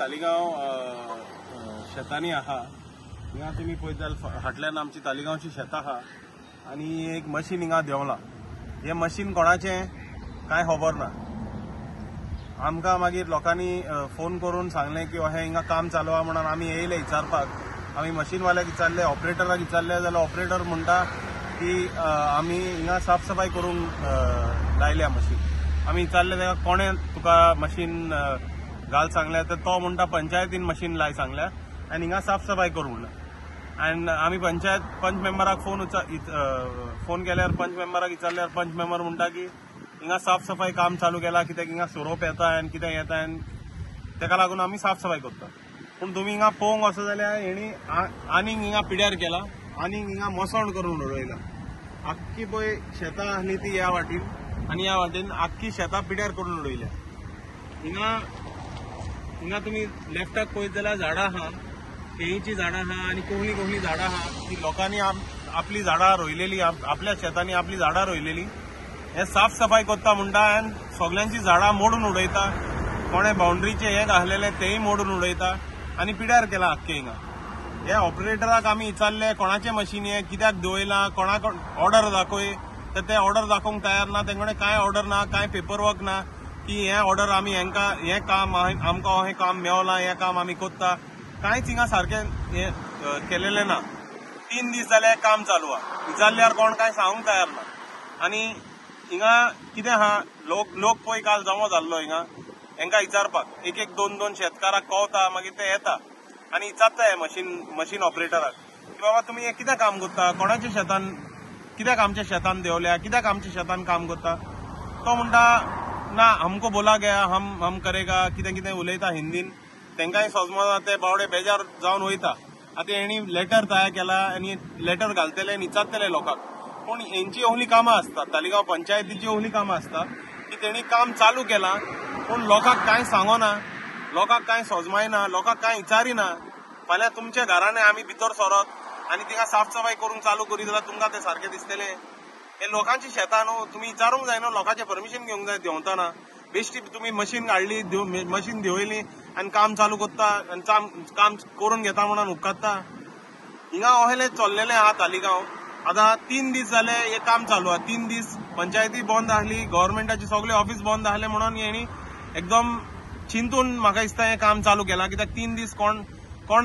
तालिगांव शेतांनी आहा। हिंगा तुमी पळयत जाल्यार फाटल्यान आमची तालिगांवची शेतां आहा आनी एक मशीन हिंगा देंवला। हे मशीन कोणाचें कांय खबर ना। आमकां मागीर लोकांनी फोन करून सांगलें की अशें हिंगा काम चालू आहा म्हणून आमी येयले विचारपाक। आमी मशीनवाल्याक विचारले, ऑपरेटराक विचारले जाल्यार ऑपरेटर म्हणटा की आमी हिंगा साफ सफाई करूंक लायल्या मशीन। आमी विचारले तेका कोणें तुका मशीन घाल सांगल्या, तर तो म्हणटा पंचायतीन मशीन लाय सांगल्या आनी हिंगा साफ सफाई करूं म्हणून। आनी आमी पंच मेंबराक फोन केल्यार पंच मेंबराक विचारल्यार पंच मेंबर म्हणटा की हिंगा साफ सफाई काम चालू केला, कित्याक हिंगा सोरोप येता आनी कितें येता आनी तेका लागून आमी साफ सफाई करता। पूण तुमी हिंगा पळोवंक वचत जाल्यार हेणी आनीक हिंगा पिड्यार केला, आनीक हिंगा मोसोण करून उडयला। आख्खी पळय शेतां आहली ती ह्या वाटेन आनी ह्या वाटेन आख्खी शेतां पिड्यार करून उडयल्या। हिंगा तुमी लेफ्टाक पळयत जाल्यार झाडां आहा, केळीची झाडां आहा आनी कोहली झाडां आहा। ती लोकांनी आपली झाडां रोयलेली, आपल्या शेतांनी आपली झाडां रोयलेली। हे साफ सफाई करता म्हणटा आनी सगळ्यांची झाडां मोडून उडयता। कोणे बाउंड्रीचे हे घातलेले तेय मोडून उडयता आनी पिड्यार केला आख्खे हिंगा। हे ऑपरेटराक आमी विचारले कोणाचे मशीन हे, कित्याक दवयला, कोणाक ऑर्डर दाखय, तर ते ऑर्डर दाखोवंक तयार ना। तेंकडे कांय ऑर्डर ना, कांय पेपर वर्क ना की हे ऑर्डर आमी हेंकां हें काम आमकां अशें काम मेवलां, हें काम आमी करता, कांयच हिंगा सारकें हे केलेलें ना। 3 दीस जाले काम चालू आहा, विचारल्यार कोण कांय सांगूंक तयार ना। आनी हिंगा कितें आहा, लोक पळय काल जमो जाल्लो हिंगा, हेंकां विचारपाक एक 2 शेतकाराक कळटा, मागीर ते येता आनी विचारता हे मशीन ऑपरेटराक की बाबा तुमी हे कित्याक काम करता, कोणाच्या शेतान, कित्याक आमच्या शेतान देवल्या, कित्याक आमच्या शेतान काम करता। तो म्हणटा ना हमको बोला गया, हम करेगा, कितें उलयता हिंदीन। तेंकांय समजना, ते बावडे बेजार जावन वयता। आतां हेणी लेटर तयार केला आनी लेटर घालतले आनी विचारतले लोकांक। पूण हेंची ओहली कामां आसता, तालिगांव पंचायतीची ओहली कामां आसता की तेणी काम चालू केलां पूण लोकांक कांय सांगना, लोकांक कांय सोजमायना, लोकांक कांय विचारिना। फाल्यां तुमच्या घरांनी आमी भितर सरत आनी तिका साफ सफाई करून चालू करीत जाल्यार तुमकां तें सारकें दिसतलें? हे लोकांची शेतां न्हू, तुमी विचारूंक जाय न्हू, लोकांचें परमिशन घेवंक जाय देंवतना। बेश्टी तुमी मशीन काडली, मशीन देंवयली आनी काम चालू करता आनी काम करून घेता म्हणून उपकारता? हिंगा अहेलें चल्लेलें आहा तालिगांव। आतां 3 दीस जाले हे काम चालू आहा। 3 दीस पंचायती बंद आहली, गव्हर्नमेंटाची सगळे ऑफिस बंद आहले म्हणून हेणी एकदम चिंतून म्हाका दिसता हे काम चालू केलां, कित्याक 3 दीस कोण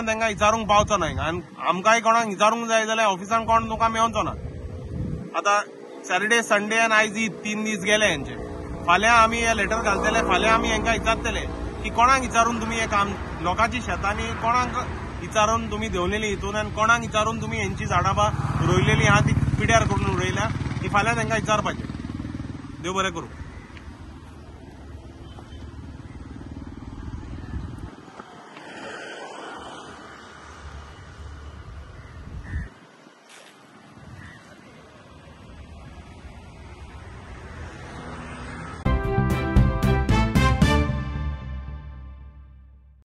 तांकां विचारूंक पावचो ना हिंगा। आनी आमकांय कोणाक विचारूंक जाय जाल्यार ऑफिसान कोण तुका मेवचो ना। आतां सॅटर्डे संडे आनी आयज 3 दीस गेले हेंचे। फाल्यां आमी हे लेटर घालतले, फाल्यां आमी हेंकां विचारतले की कोणाक विचारून तुमी हे काम, लोकांची शेतांनी कोणाक विचारून तुमी देंवलेली हितून आनी कोणाक विचारून तुमी हेंची झाडां रोयलेली आहा ती पिड्यार करून उडयल्या, ती फाल्यां तांकां विचारपाचें। देव बरें करूं।